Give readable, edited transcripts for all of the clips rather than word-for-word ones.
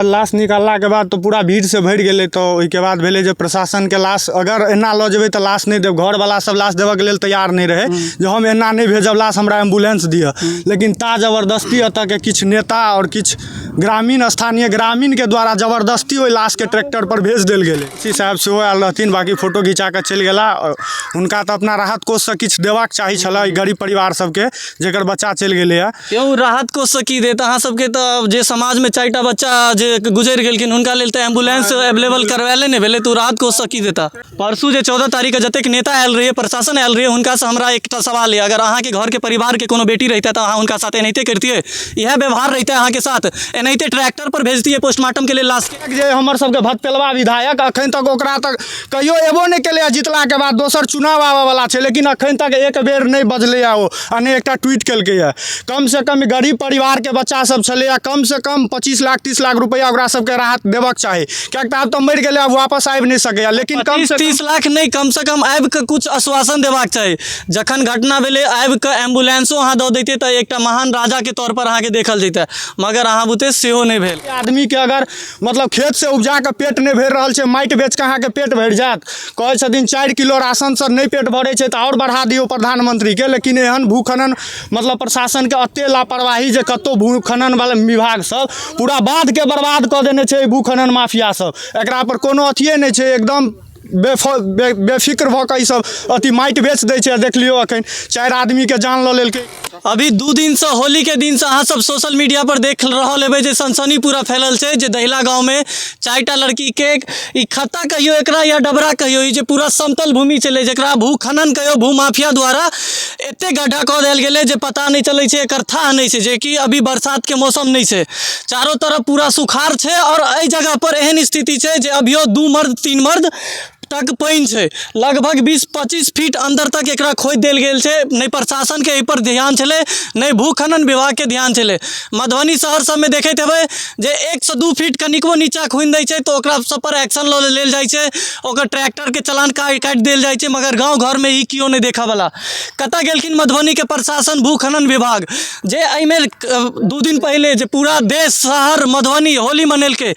लाश निकालला के बाद तो पूरा भीड़ से भरि गेलै। तो ओहिके बाद भेलै जे प्रशासन के लाश अगर एना लऽ जेबै तऽ लाश नहि देब। घरवला सब लाश देबऽ के लेल तैयार नहि रहै जे हम एना नहि भेजब लाश, हमरा एम्बुलेंस दिअ। लेकिन ता जबरदस्ती एतऽ के किछु नेता और किछु ग्रामीण स्थानीय ग्रामीण के द्वारा जबरदस्ती ओहि लाश के ट्रैक्टर पर भेज देल गेलै। सी साहब सेहो आयल रहथिन, बाकी फोटो घिचा के चलि गेला। हुनका तऽ अपना राहत कोष से किछु देबाक चाही छलै गरीब परिवार सबके जेकर बच्चा चलि गेलैया। यौ राहत कोष से की देत अहाँ सबके? तऽ जे समाज में 4टा बच्चा जे गुजरि गेलखिन हुनका लेल तऽ एम्बुलेंस अवेलेबल करवाले नहि भेलै, तऽ राहत कोष से की देता? परसू जे 14 तारीख के जतेक नेता आयल रहिए, प्रशासन आयल रहिए, हुनका से हमरा एकटा सवाल है, अगर अहाँ के घर के परिवार के कोनो बेटी रहता तऽ अहाँ हुनका साथ एनाहिते करतिए? यह व्यवहार रहता अहाँ के साथ? एनाहिते ट्रैक्टर पर भेजतिए पोस्टमार्टम के लिए लाश? जे हमर सबके भतपेलवा विधायक अखन तक ओकरा तक कहियो एबो नहि केलै। जितला के बाद दोसर चुनाव आबऽ वाला छै, लेकिन अखन तक एक बेर नहि बजलै ओ, आ नहि एकटा ट्वीट केलकै है। कम से कम गरीब परिवार के बच्चा सब छलै, कम से कम 25 लाख 30 लाख रुपया ओकरा सबके राहत देबक चाही। कियाक आब तो मरि गेलै, अब वापस आबि नहि सकैया। लेकिन कम से 30 लाख नहीं, कम से कम आबि के कुछ आश्वासन देबाक चाही। जखन घटना भेलै आबि के एम्बुलेंसो अहाँ दऽ दैतिए तऽ एकटा महान राजा के तौर पर अहाँ के देखल जैते, मगर अहाँ बुते सेहो नहि भेल। आदमी के अगर मतलब खेत से उपजा के पेट नहि भरि रहल छै, माटि बेच के अहाँ के पेट भरि जायत। कहै छथिन 4 किलो राशन से नहीं पेट भरै छै तऽ और बढ़ा दियौ प्रधानमंत्री के। लेकिन एहन भूखनन मतलब प्रशासन के अते लापरवाही जे कतौ भूखनन वाला विभाग सब पूरा बांध के बर्बाद कऽ देने छै। भूखनन माफिया सब एकरा पर कोनो अथिये नहीं छै, एकदम बेफिक्र भऽ कऽ ई सब अथी माटि बेच दै छै। देख लियौ अखन 4 आदमी के जान लऽ लेलकै। अभी 2 दिन से होली के दिन से अहाँ सब सोशल मीडिया पर देख रहल हेबै जे सनसनी पूरा फैलल छै जे दहिला गांव में 4टा लड़की के ई खत्ता कहियो एकरा या डबरा कहियो, ई जे पूरा समतल भूमि छलै जेकरा भू खनन कहियो, भू माफिया द्वारा एते गड्ढा कऽ देल गेलै जे पता नहीं चलै छै, एकर थाह नहीं छै। जे कि अभी बरसात के मौसम नहीं छै, चारों तरफ पूरा सुखाड़ छै और एहि जगह पर एहन स्थिति छै जे अभियो 2 मर्द 3 मर्द तक पानी छै। लगभग 20-25 फीट अंदर तक एकरा खोद देल गेल छै। नहीं प्रशासन के एहि पर ध्यान छलै, नहीं भू खनन विभाग के ध्यान छलै। मधुबनी शहर सब में देखैत हेबै जे 1 से 2 फीट कनिको नीचा खुनि दै छै तो ओकरा सब पर एक्शन लऽ लेल जाइ छै, ओकर ट्रैक्टर के चलान काटि देल जाइ छै। मगर गाँव घर में ई कियो नहीं देखा वाला। कतऽ गेलखिन मधुबनी के प्रशासन, भू खनन विभाग, जे एहिमे 2 दिन पहले जे पूरा देश शहर मधुबनी होली मनेलकै।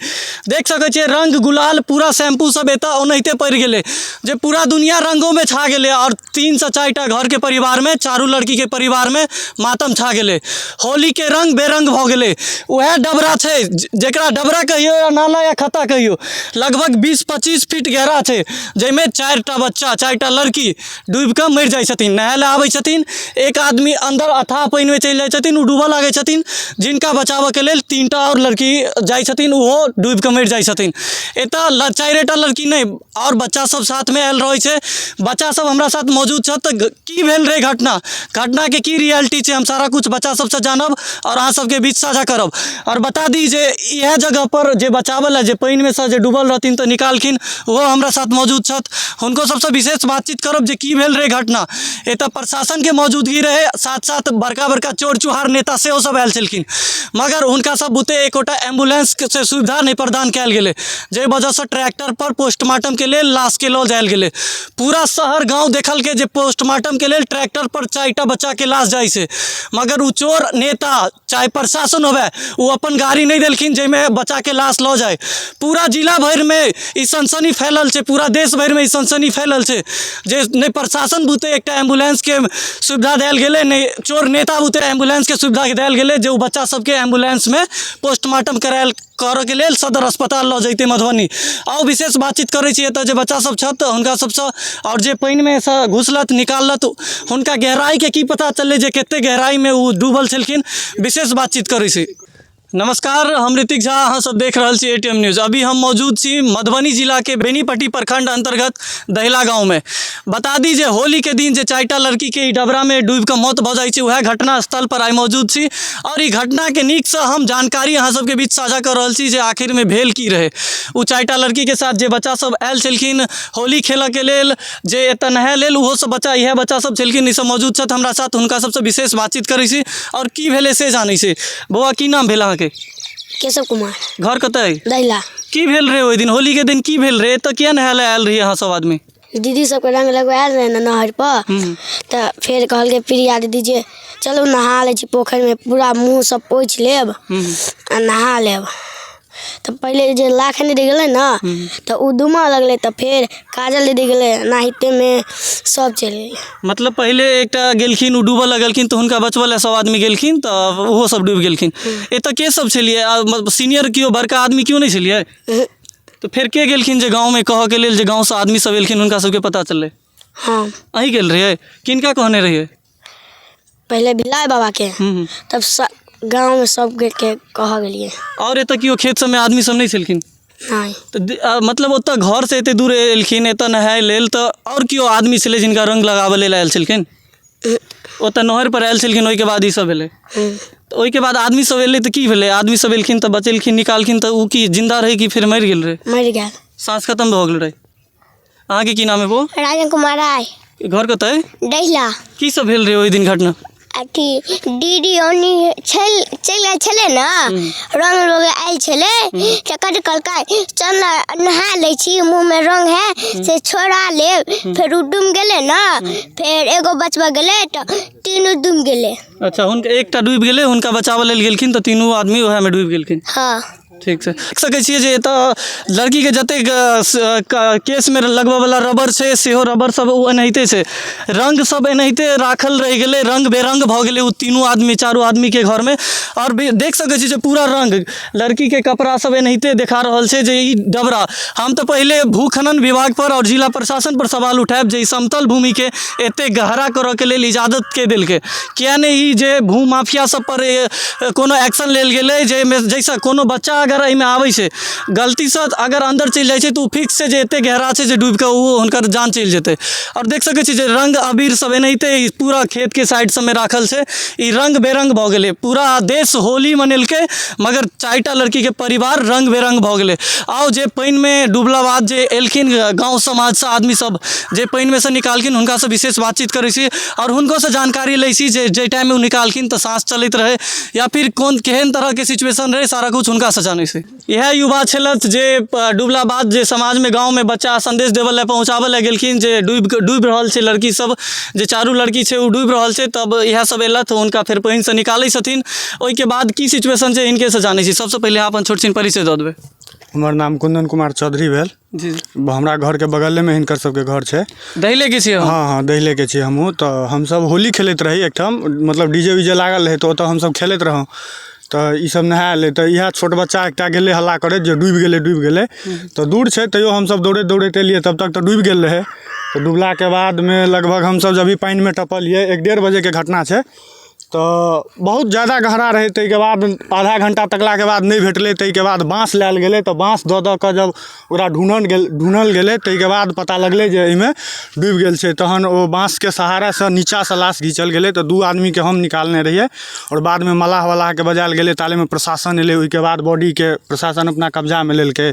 देख सकै छियै रंग गुलाल पूरा शैम्पू सब एतऽ ओनाहिते पड़ि गेलै जे पूरा दुनिया रंगों में छा गेलै। और 3 से 4टा घर के परिवार में, 4 लड़की के परिवार में मातम छा गेलै। होली के रंग बेरंग भऽ गेलै। वह डबरा छै जेकरा डबरा कहियो या नाला या खत्ता कहियो, लगभग 20-25 फीट गहरा छै, जाहिमे 4टा बच्चा 4टा लड़की डूबि कऽ मरि जाइ छथिन। नहाय लए आबै छथिन, एक आदमी अंदर अथाह पानि में चलि जाइ छथिन, ओ डूबऽ लागै छथिन। जिनका बचाबऽ के लेल 3टा और लड़की जाइ छथिन, ओहो डूबि कऽ मरि जाइ छथिन। एतऽ 4टा लड़की नहीं और बच्चा सब साथ में आयल रहै छै। बच्चा सब हमरा साथ मौजूद छै। तऽ की भेल रहे घटना के की रियलिटी छै, हम सारा कुछ बच्चा सबसे जानब और अहाँ सबके बीच साझा करब। और बता दी जे यह जगह पर जे बचावल है, जे पानी में से जे डूबल रहथिन तऽ निकालखिन, वो हमरा साथ मौजूद छथि। हुनको सबसे विशेष बातचीत करब जे की भेल रहे घटना। एतऽ प्रशासन के मौजूदगी रहे, साथ साथ बड़का बड़का चोर चुहार नेता सेहो सब आयल छलखिन, मगर हुनका सब बुते एकोटा एम्बुलेंस से सुविधा नहीं प्रदान कयल गेलै, जे वजह से ट्रैक्टर पर पोस्टमार्टम के लेल लाश के लऽ जायल गेलै। पूरा शहर गांव देखल के जे पोस्टमार्टम के लेल ट्रैक्टर पर 4टा बच्चा के लाश जाइ छै, मगर उ चोर नेता चाहे प्रशासन होवे वो अपन गाड़ी नहीं देलखिन जाहिमे बच्चा के लाश लऽ जाए। पूरा जिला भर में ई सनसनी फैलल छै, पूरा देश भर में ई सनसनी फैलल छै जे नहीं प्रशासन बुते एकटा एम्बुलेंस के सुविधा देल गेलै, नहीं चोर नेता बुते एम्बुलेंस के सुविधा देल गेलै जे बच्चा सबके एम्बुलेंस में पोस्टमार्टम करायल करऽ के लेल सदर अस्पताल लऽ जैते मधुबनी। आउ विशेष बातचीत करै छी एतऽ जे बच्चा सब छथि हुनका सबसँ, और जे पानि में से घुसलत निकालत हुनका गहराई के की पता चललै जे कते गहराई में वो डूबल छलखिन। विशेष बातचीत करै छी। नमस्कार, हम ऋतिक झा, अहाँ सब देख रहल छी ATM न्यूज़। अभी हम मौजूद छी मधुबनी जिला के बेनीपट्टी प्रखंड अंतर्गत दहिला गांव में। बता दी जे होली के दिन जे 4टा लड़की के डबरा में डूबि कऽ मौत भऽ जाइ छै, वह घटना स्थल पर आइ मौजूद छी। और ई घटना के नीक से हम जानकारी अहाँ सबके बीच साझा कर रहल छी जे आखिर में भेल की रहे। उ 4टा लड़की के साथ जे बच्चा सब आयल छलखिन होली खेलऽ के लेल, जे एतऽ नहाय लेल, उहो सब बच्चा इएह बच्चा सब छलखिन, ई सब मौजूद छथि हमरा साथ। हुनका सबसँ विशेष बातचीत करै छी और की भेलै से जानै छी। बौआ की नाम भेल अहाँके? केशव कुमार। घर कतऽ है? दहिला। की भेल रहे ओहि दिन, होली के दिन की भेल रहे? तऽ किया नहाय लए आयल रही अहाँ सब आदमी? दीदी सबके रंग लगवायल रहे ना नहर पर, तऽ फेर कहलकै प्रिया दीदी जे चलू नहा लै छी पोखरि में, पूरा मुँह सब पोछि लेब आ नहा लेब। तो पहले जे लाख दीदी गेलै ना तो उ धुआं लगलै तो फिर काजल दीदी गेलै नाहिते में सब चलि गेलै। मतलब पहले एकटा गेलखिन उ डूबऽ लगलखिन तो हुनका बचबऽ लए सब आदमी गेलखिन तो ओहो सब डूबि गेलखिन। एतऽ के सब छलियै सीनियर केओ बड़का आदमी केओ नहीं छलियै? तो फिर के गेलखिन जे गाँव में कहऽ के लेल जे गाँव से आदमी सब एलखिन हुनका सबके पता चललै? हाँ अहीं गेल रहियै? किनका कहने रहियै? पहले भिलाय बाबा के तब गाँव में सब के कह गेलिए। और एतऽ केओ खेत सब में आदमी सब नहीं छलखिन? नहीं तो मतलब ओतऽ घर से एते दूर एलखिन एतऽ नहाय लेल तो और केओ आदमी छलै जिनका रंग लगाबऽ लेल आयल छलखिन? ओतऽ नहर पर आयल छलखिन ओहिके बाद ई सब भेलै? तो ओहिके बाद आदमी सब एलै तो की भेलै? आदमी सब एलखिन तो बचेलखिन निकालखिन तो उ की जिंदा रहै कि फिर मरि गेल रहै? मर गया। सांस खत्म भऽ गेल रहै? अहाँके की नाम है वो? राजन कुमार राय। घर कतऽ? डहिला। की सब भेल रहै ओहि दिन घटना? अथी दीदी ओनी चलि आयल छलै ना रंग लोग आयल छलै चक्कर कहलकै चल नहा लै छी मुँह में रंग है से छोड़ा ले फिर उ डूब गेलै ना फिर एगो बचबा गेलै तो तीनों डूब गेलै। अच्छा हुनका एकटा डूबि गेलै हुनका बचाबऽ लेल गेलखिन तो तीनों आदमी वएह में डूबि गेलखिन? हाँ ठीक छै। देख सकै छियै जे एतऽ लड़कीके जतेक केसमे लगबऽवला रबर छै सेहो रबर सब ओ एनाहिते छै, रंग सब एनाहिते राखल रहि गेलै, रंग बेरंग भऽ गेलै ओ तीनों आदमी चारू आदमीके घरमे। और भी देख सकै छी जे पूरा रंग लड़कीके कपड़ा सब एनाहिते देखा रहल छै जे ई डबरा। हम तऽ पहिले भू खनन विभाग पर और जिला प्रशासन पर सवाल उठायब जे ई समतल भूमिके एते गहरा करऽके लेल इजाजत के देलकै? किया नहि ई जे भू माफिया सब पर कोनो एक्शन लेल गेलै जैसे कोनो बच्चा अगर एहिमे आबै छै गलतीसँ अगर अंदर चलि जाइ छै तऽ ओ फिक्स छै जे एते गहरा छै जे डूबि कऽ ओ हुनकर जान चलि जेतै। और देख सकै छी जे रंग अबीर सब एनाहिते पूरा खेत के साइड सबमे राखल छै, ई रंग बेरंग भऽ गेलै। पूरा देश होली मनेलकै मगर 4टा लड़की के परिवार रंग बेरंग भऽ गेलै। आउ जे पानिमे डूबला बाद जे एलखिन गाँव समाजसँ आदमी सब जे पानिमे से निकालखिन हुनकासँ विशेष बातचीत करै छी और हुनकोसँ जानकारी लै छी जे जाहि टाइममे ओ निकालखिन तऽ सांस चलैत रहै या फिर कोन केहन तरहके सिचुएशन रहै सारा कुछ हुनकासँ जानै छै। इएह युवा छलथि जे डूबला बाद जे समाजमे गाँवमे बच्चा संदेश देवऽ लए पहुँचाबऽ लए गेलखिन जे डूबि रहल छै लड़की सब, जे चारू लड़की छै ओ डूबि रहल छै, तब इएह सब एलथि हुनका फेर पानिसँ निकालै छथिन। ओहिके बाद की सिचुएशन छै हिनकेसँ जानै छी। सबसँ पहिले अपन छोट छिन परिचय दऽ देबै। हमर नाम कुंदन कुमार चौधरी भेल जी। हमरा घरके बगलेमे हिनकर सबके घर छै। दहिले के छियै? हाँ हाँ दहिले के छियै हमहूँ। तऽ हमसब होली खेलैत रही एकठाम, मतलब डीजे वीजे लागल रहै तऽ ओतऽ हमसब खेलैत रहौं। तऽ ई सब नहा एलै तऽ इएह छोट बच्चा एकटा गेलै हल्ला करैत जे डूबि गेलै। तऽ दूर छै तैयो हमसब दौड़ैत एलियै तब तक तऽ डूबि गेल रहै। तऽ डूबलाके बादमे लगभग हमसब जब भी पानिमे टपलियै 1-1.5 बजेके घटना छै। तऽ बहुत ज़्यादा गहरा रहै। ताहिके बाद आधा घंटा तकलाके बाद नहीं भेटलै। ताहिके बाद बाँस लायल गेलै तऽ बाँस दऽ कऽ जब ओकरा ढूँढल गेलै ताहिके बाद पता लगलै जे एहिमे डूबि गेल छै। तहन ओ बाँसके सहारासँ नीचाँसँ लाश घिचल गेलै तऽ 2 आदमीके हम निकालने रहियै और बादमे मलाहके बजायल गेलै। तालेमे प्रशासन एलै, ओहिके बाद बॉडीके प्रशासन अपना कब्जामे लेलकै।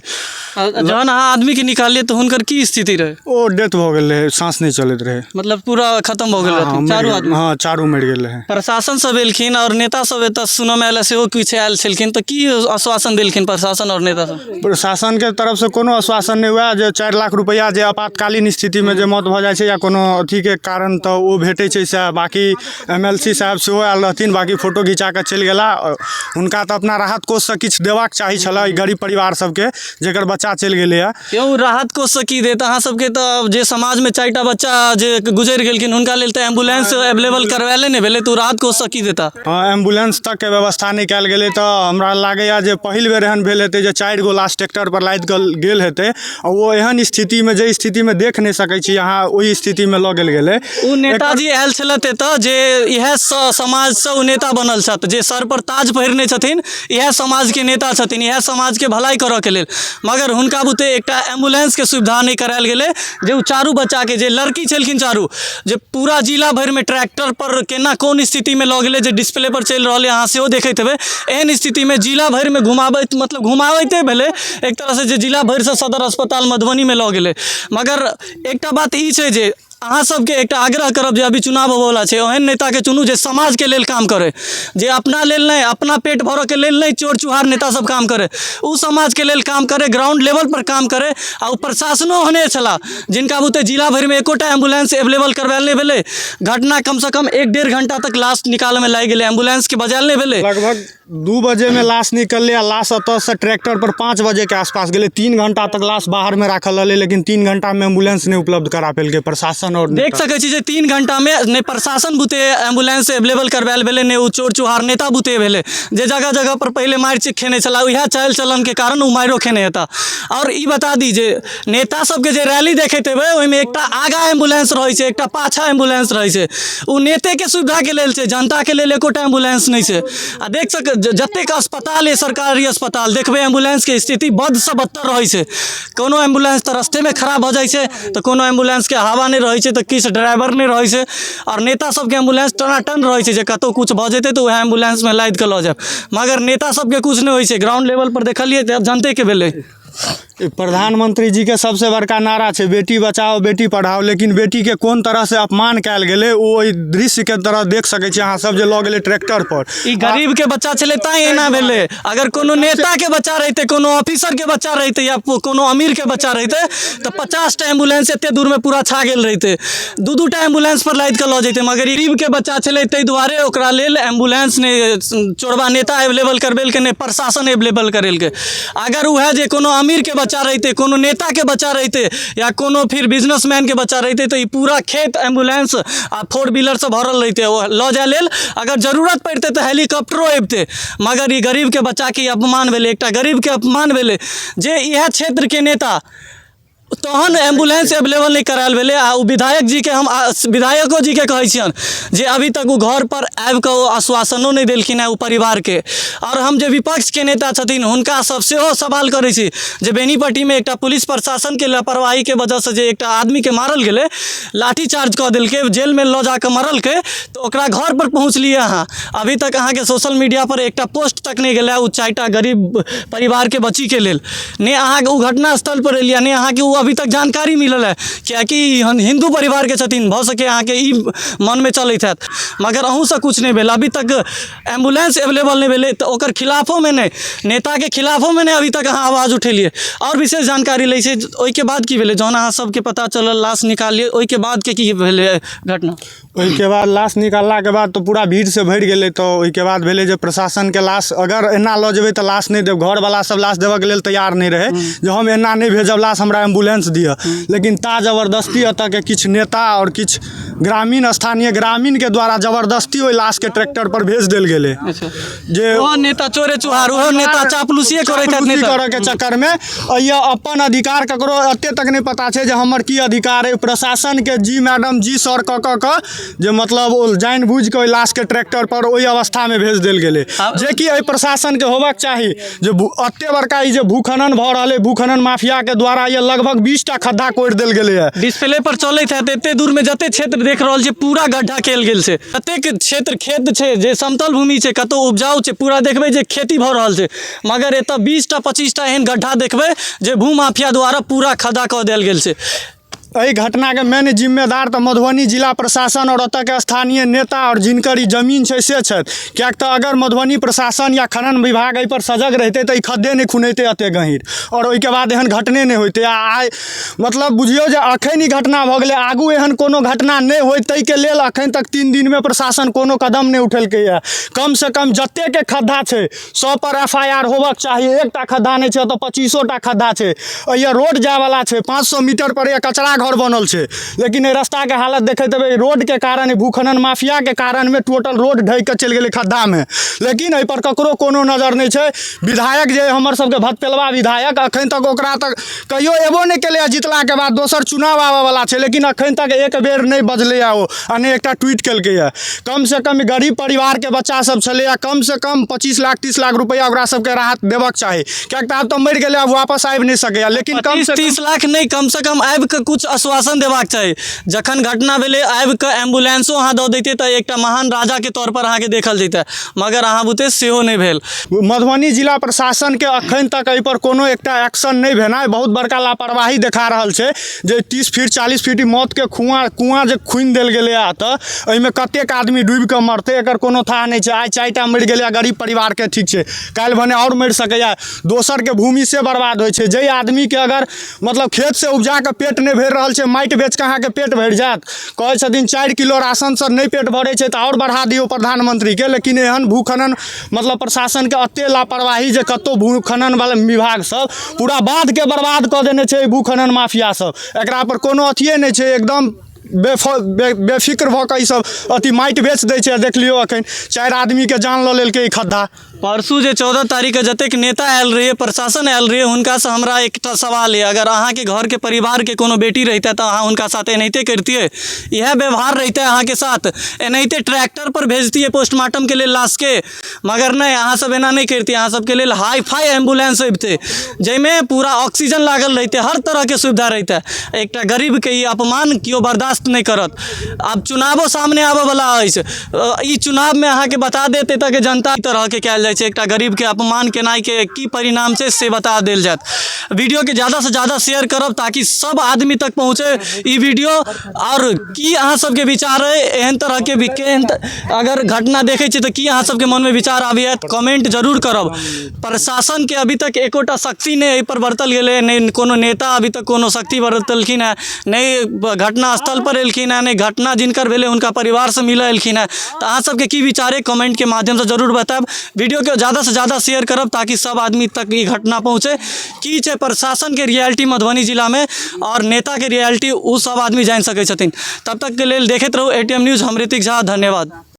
जहन अहाँ आदमीके निकालियै तऽ हुनकर की स्थिति रहै? ओ डेथ भऽ गेल रहै, सांस नहीं चलैत रहै, मतलब पूरा खत्म भऽ गेल रहथिन चारू आदमी? हाँ चारू मरि गेल रहै। प्रशासन सब एलखिन और नेता सब एतऽ सुनऽमे आयल सेहो किछु आयल छलखिन तऽ की आश्वासन देलखिन प्रशासन और नेता सब? प्रशासनके तरफसँ कोनो आश्वासन नहीं हुआ जे 4 लाख रुपैआ जे आपातकालीन स्थितिमे जे मौत भऽ जाइ छै या कोनो अथीके कारण तऽ ओ भेटै छै से। बाकी MLC साहब सेहो आयल रहथिन, बाकी फोटो घिचा कऽ चलि गेला। हुनका तऽ अपना राहत कोषसँ किछु देबाक चाही छलै गरीब परिवार सबके जेकर बच्चा चलि गेलैए। यौ राहत कोषसँ की देत? अहाँ सबके तऽ जे समाजमे 4टा बच्चा जे गुजरि गेलखिन हुनका लेल तऽ एम्बुलेंस अवेलेबल करवाएले नहि भेलै तऽ राहत कोषसँ की देता? हाँ एम्बुलेंस तक के व्यवस्था नहीं कयल गेलै। तऽ हमरा लागैए जे पहिल बेर एहन भेल हेतै जे 4 गो लाश ट्रैक्टर पर लादि कऽ गेल हेतै और वो एहन स्थितिमे जे स्थितिमे देख नहीं सकै छी अहाँ ओहि स्थितिमे लऽ गेल गेलै। ओ नेताजी आयल छलथि एतऽ जे इएह समाजसँ ओ नेता बनल छथि, जे सर पर ताज पहिरने छथिन, इएह समाजके नेता छथिन, इएह समाजके भलाई करऽके लेल। मगर हुनका बुते एकटा एम्बुलेंसके सुविधा नहीं करायल गेलै जे ओ चारू बच्चाके जे लड़की छलखिन चारू, जे पूरा जिला भरिमे ट्रैक्टर पर केना कोन स्थितिमे लऽ गेलै जे डिस्प्ले पर चलि रहल अइ अहाँ सेहो देखैत हेबै। एहन स्थितिमे जिला भरिमे घुमाबैते भेलै एक तरहसँ जे जिला भरिसँ सदर अस्पताल मधुबनीमे लऽ गेलै। मगर एकटा बात ई छै जे अहाँ सबके एकटा आग्रह करब जे अभी चुनाव होबऽवला छै, ओहन नेताके चुनू जे समाजके लेल काम करे, जे अपना लेल नहीं, अपना पेट भरऽके लेल नहीं चोर चुहार नेता सब काम करे, ओ समाजके लेल काम करे, ग्राउंड लेवल पर काम करे। आ ओ प्रशासनो ओहने छला जिनका बुते जिला भरिमे एकोटा एम्बुलेंस अवेलेबल करवायल नहीं भेलै। घटना कमसँ कम 1-1.5 घंटा तक लाश निकालैमे लागि गेलै, एम्बुलेंसके बजायल नहीं भेलै। लगभग 2 बजे में लाश निकलले आ लाश अतः से ट्रैक्टर पर 5 बजे के आसपास गेले। 3 घंटा तक लाश बाहर में राखल रहले, लेकिन 3 घंटा में एम्बुलेंस नहीं उपलब्ध करा पेलके प्रशासन। और देख सकै छी जे 3 घंटा में ने प्रशासन बुते एम्बुलेंस अवेलेबल करवायल भेलै, ने उ चोर चुहार नेता बुते भेलै जे जगह जगह पर पहले मारि चिक खेने छला, इएह चाल चलन के कारण उ मारियो खेने हेता। और ई बता दी जे नेता सबके जे रैली देखैत हेबै ओहिमे एकटा आगा एम्बुलेंस रहै छै, एकटा पाछा एम्बुलेंस रहै छै। उ नेते के सुविधा के लेल छै, जनता के लेल एकोटा एम्बुलेंस नहीं छै। आ देख सक जतेक अस्पताल है सरकारी अस्पताल देखबै एम्बुलेंस के स्थिति बद से बदतर रहै छै। कोनो एम्बुलेंस तो रस्ते में खराब हो जाइ छै, तो कोनो एम्बुलेंस के हवा नहीं रहै छै, तो किछु ड्राइवर नहीं रहै छै। और नेता सबके एम्बुलेंस टनाटन रहै छै जे कतौ कुछ भऽ जेतै तो वह एम्बुलेंस में लादि के लऽ जायब, मगर नेता सबके कुछ नहीं होइ छै। ग्राउंड लेवल पर देखलिए तऽ जनते के भेलै। प्रधानमंत्री जी के सबसे बड़का नारा छै बेटी बचाओ बेटी पढ़ाओ, लेकिन बेटी के कोन तरह से अपमान कयल गेलै ओ दृश्य के तरह देख सकै छी अहाँ सब जे लऽ गेलै ट्रैक्टर पर। ई गरीब के बच्चा छलै ताई एना भेलै। अगर कोनो नेता के बच्चा रहितै, कोनो ऑफिसर के बच्चा रहितै या कोनो अमीर के बच्चा रहितै तऽ 50 टा एम्बुलेंस एते दूर में पूरा छा गेल रहितै, 2-2 टा एम्बुलेंस पर लादि के लऽ जैतै। मगर गरीब के बच्चा छलै ताहि दुआरे ओकरा लेल एम्बुलेंस ने चोरबा नेता अवेलेबल करबेलकै, ने प्रशासन अवेलेबल करेलकै। अगर वह जे कोनो अमीर के बच्चा रहितै, कोनो नेता के बच्चा रहितै या कोनो फिर बिजनेसमैन के बच्चा रहितै तो ई पूरा खेत एम्बुलेंस आ 4 व्हीलर से भरल रहितै लऽ जाय लेल। अगर जरूरत पड़तै तो हेलीकॉप्टरो अबितै। मगर ई गरीब के बच्चा के अपमान भेलै, एकटा गरीब के अपमान भेलै जे इएह क्षेत्र के नेता तहन एम्बुलेंस अवेलेबल नहीं करायल भेलै। आ विधायक जी के हम विधायको जी के कहै छियन जे अभी तक वो घर पर आबि कऽ आश्वासनो नहीं देलखिन है ओ परिवार के। और हम जे विपक्ष के नेता छथिन हुनका सब सेहो सवाल करै छी जे बेनीपट्टी में एकटा पुलिस प्रशासन के लापरवाही के वजह से जे एकटा आदमी के मारल गेलै, लाठी चार्ज कऽ देलकै, जेल में लऽ जाकऽ मरलकै, तो ओकरा घर पर पहुँचलिए अहाँ। अभी तक अहाँ के सोशल मीडिया पर एकटा पोस्ट तक नहीं गेलै उ 4टा गरीब परिवार के बच्ची के लेल, ने अहाँ के उ घटना स्थल पर एलियै, ने अहाँ के अभी तक जानकारी मिलल है। कियाकि हिंदू परिवार के छथिन, भऽ सके अहाँ के ई मन में चलैत हैत, मगर अहूँ से कुछ नहीं भेल। अभी तक एम्बुलेंस अवेलेबल नहीं भेलै तऽ ओकर खिलाफो में नहीं, नेता के खिलाफो में नहीं अभी तक अहाँ आवाज उठेलिए। और विशेष जानकारी लै छै ओहिके बाद की भेलै, जहन अहाँ सबके पता चलल लाश निकालिए ओहिके बाद के की भेलै घटना? ओहिके बाद लाश निकालला के बाद तो पूरा भीड़ से भरि गेलै। तो ओहिके बाद भेलै जे प्रशासन के लाश अगर एना लऽ जेबै तऽ लाश नहीं देब, घर वाला सब लाश देबऽ के लेल तैयार नहीं रहे जे हम एना नहीं भेजब लाश, हमरा एम्बुलेंस दिअ। लेकिन ता जबरदस्ती एतऽ के किछु नेता और किछु ग्रामीण स्थानीय ग्रामीण के द्वारा जबरदस्ती ओहि लाश के ट्रैक्टर पर भेज देल गेलै। जे ओ नेता चोरे चुहार, ओ नेता चापलूसिए करैत हैत, नेता करऽ के चक्कर में ये अपन अधिकार ककरो एते तक नहीं पता छै जे हमर की अधिकार है। प्रशासन के जी मैडम जी सर कऽ कऽ जे मतलब ओ जानबूझ के ओहि लाश के ट्रैक्टर पर ओहि अवस्था में भेज देल गेलै, जे कि एहि प्रशासन के होबाक चाही। जे एते बड़का ई जे भूखनन भऽ रहल है, भूखनन माफिया के द्वारा ये लगभग 20 टा खड्डा कोड़ि देल गेलै है। डिस्प्ले पर चलैत हैत, एते दूर में जते क्षेत्र देख रहल छै पूरा गड्ढा कैल गेल छै। कतेक क्षेत्र खेत छै जे समतल भूमि छै, कतौ उपजाऊ छै, पूरा देखबै जे खेती भऽ रहल छै, मगर एतऽ 20 टा 25 टा एहन गड्ढा देखबै जे भूमाफिया द्वारा पूरा खड्डा कऽ देल गेल छै। एहि घटना के मेन जिम्मेदार तो मधुबनी जिला प्रशासन और ओतऽ के स्थानीय नेता और जिनकर ई जमीन छै से छथि। किएक तऽ अगर मधुबनी प्रशासन या खनन विभाग एहि पर सजग रहितै तऽ ई खड्डे नहि खुनैतै एते गहीँर, और ओहिके बाद एहन घटने नहि होइतै। आइ मतलब बुझियौ जे अखन ई घटना भऽ गेलै, आगू एहन कोनो घटना नहि होय ताहिके लेल अखन तक 3 दिन में प्रशासन कोनो कदम नहि उठेलकै है। कम से कम जते के खड्डा छै 100 पर FIR होबक चाही। एकटा खड्डा नहीं छै, तऽ 2500 टा खड्डा छै। ये रोड जाय वाला छै, 500 मीटर पर एक कचरा घर बनल छै, लेकिन ए रास्ता के हालत देखैत हेबै, रोड के कारण भूखनन माफिया के कारण में टोटल रोड ढहि के चलि गेलै खड्डा में। लेकिन एहि पर ककरो कोनो नजर नहीं छै। विधायक जे हमर सबके भतपेलवा विधायक अखन तक ओकरा तक कहियो एबो नहीं केलै, जितला के बाद दोसर चुनाव आबऽ वाला छै, लेकिन अखन तक एक बेर नहीं बजलै ओ, आ नहीं एकटा ट्वीट केलकै है। कम से कम गरीब परिवार के बच्चा सब छलै, कम से कम 25 लाख 30 लाख रुपया ओकरा सबके राहत देबक चाही। किएक तऽ आब तऽ मरि गेलै, आब वापस आबि नहीं सकैया। लेकिन कम से 30 लाख नहीं, कम से कम आबि कऽ कुछ आश्वासन देबाक चाही। जखन घटना भेलै आबि कऽ एम्बुलेंसो अहाँ दऽ दैतियै तऽ एकटा महान राजा के तौर पर अहाँके देखल जैते, मगर अहाँ बुते सेहो नहीं भेल। मधुबनी जिला प्रशासन के अखन तक एहि पर कोनो एकटा एक्शन नहीं भेनाइ बहुत बड़का लापरवाही देखा रहल छै। जे 30 फीट 40 फीट मौत के कुआं जे खुनि देल गेलै आ तऽ एहिमे कतेक आदमी डूबि कऽ मरतै एकर कोनो था नहीं छै। आइ 4 टा मरि गेलै गरीब परिवार के, ठीक छै, काल्हि भने और मरि सकैया। दोसर के भूमि से बर्बाद होइ छै। जे आदमी के अगर मतलब खेत से उपजा के पेट नहीं भरि रहल छै माटि बेच के अहाँके पेट भरि जायत। कहै छथिन 4 किलो राशनसँ नहि पेट भरै छै तऽ आओर बढ़ा दियौ प्रधानमंत्रीके, लेकिन एहन भूखनन मतलब प्रशासनके एते लापरवाही जे कतौ भूखनन वाला विभाग सब पूरा बाँध के बर्बाद कऽ देने छै भूखनन माफिया सब। एकरा पर कोनो अथिये नहि छै, एकदम बेफिक्र भऽ कऽ ई सब अथी माटि बेच दै छै। देख लियौ एखन 4 आदमीके जान लऽ लेलकै ई खद्धा। परसू जे 14 तारीख के जतेक नेता आयल रहे, प्रशासन आयल रहे, हुनकासँ हमरा एकटा सवाल है, अगर अहाँके घरके परिवारके कोनो बेटी रहितै तऽ अहाँ हुनका साथ एनाहिते करितियै? इएह व्यवहार रहितै अहाँके साथ? एनाहिते ट्रैक्टर पर भेजतियै पोस्टमार्टमके लेल लाशके? मगर नहीं, अहाँ सब एना नहीं करतियै। अहाँ सबके लेल हाई फाई एम्बुलेंस अबितै जाहिमे पूरा ऑक्सीजन लागल रहितै, हर तरहके सुविधा रहितै। एकटा गरीबके ई अपमान केओ बर्दाश्त नहीं करत। आब चुनावो सामने आबऽ वाला अछि, ई चुनावमे अहाँके बता देत एतऽके जनता तरहके कयल छै। एकटा गरीबके अपमान केनाइ के की परिणाम छै से बता देल जायत। वीडियो के ज़्यादा से ज़्यादा शेयर करब ताकि सब आदमी तक पहुँचे ई वीडियो। और की अहाँ सबके विचार है एहन तरहके अगर घटना देखै छी तऽ की अहाँ सबके मनमे विचार आबैए कमेंट जरूर करब। प्रशासन के अभी तक एकोटा शक्ति नहीं एहि पर बरतल गेलै, नहीं कोनो नेता अभी तक कोनो शक्ति बरतलखिन है, नहीं घटना स्थल पर एलखिन है, नहीं घटना जिनकर भेलै हुनका परिवार से मिलऽ एलखिन है। तऽ अहाँ सबके की विचार है कमेंट के माध्यम से जरूर बतायब। वीडियो के ज़्यादा से ज़्यादा शेयर करब ताकि सब आदमी तक ये घटना पहुँचे। की छै प्रशासन के रियलिटी मधुबनी जिला में और नेता के रियलिटी, वो सब आदमी जान सकै छथिन। तब तक के लेल देखैत रहू ATM न्यूज़। हम ऋतिक झा, धन्यवाद।